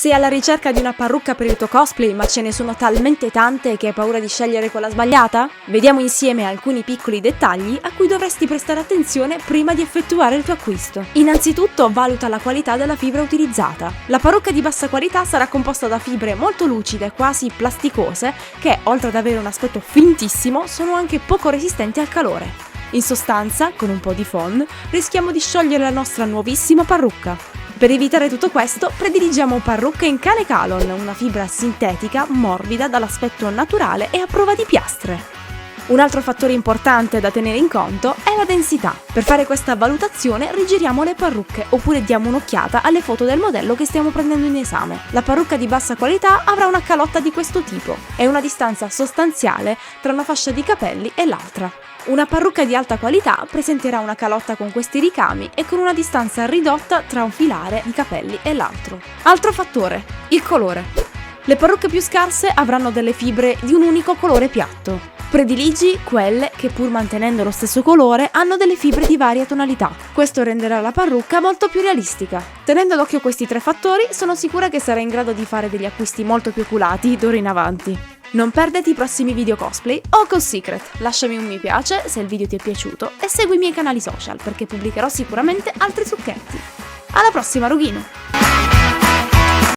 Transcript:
Sei alla ricerca di una parrucca per il tuo cosplay, ma ce ne sono talmente tante che hai paura di scegliere quella sbagliata? Vediamo insieme alcuni piccoli dettagli a cui dovresti prestare attenzione prima di effettuare il tuo acquisto. Innanzitutto, valuta la qualità della fibra utilizzata. La parrucca di bassa qualità sarà composta da fibre molto lucide, quasi plasticose, che, oltre ad avere un aspetto fintissimo, sono anche poco resistenti al calore. In sostanza, con un po' di phon, rischiamo di sciogliere la nostra nuovissima parrucca. Per evitare tutto questo, prediligiamo parrucche in cane Kalon, una fibra sintetica, morbida, dall'aspetto naturale e a prova di piastre. Un altro fattore importante da tenere in conto è la densità. Per fare questa valutazione rigiriamo le parrucche oppure diamo un'occhiata alle foto del modello che stiamo prendendo in esame. La parrucca di bassa qualità avrà una calotta di questo tipo e una distanza sostanziale tra una fascia di capelli e l'altra. Una parrucca di alta qualità presenterà una calotta con questi ricami e con una distanza ridotta tra un filare di capelli e l'altro. Altro fattore, il colore. Le parrucche più scarse avranno delle fibre di un unico colore piatto. Prediligi quelle che, pur mantenendo lo stesso colore, hanno delle fibre di varia tonalità. Questo renderà la parrucca molto più realistica. Tenendo d'occhio questi tre fattori, sono sicura che sarai in grado di fare degli acquisti molto più oculati d'ora in avanti. Non perderti i prossimi video cosplay o Secret. Lasciami un mi piace se il video ti è piaciuto e segui i miei canali social perché pubblicherò sicuramente altri trucchetti. Alla prossima, Rughino!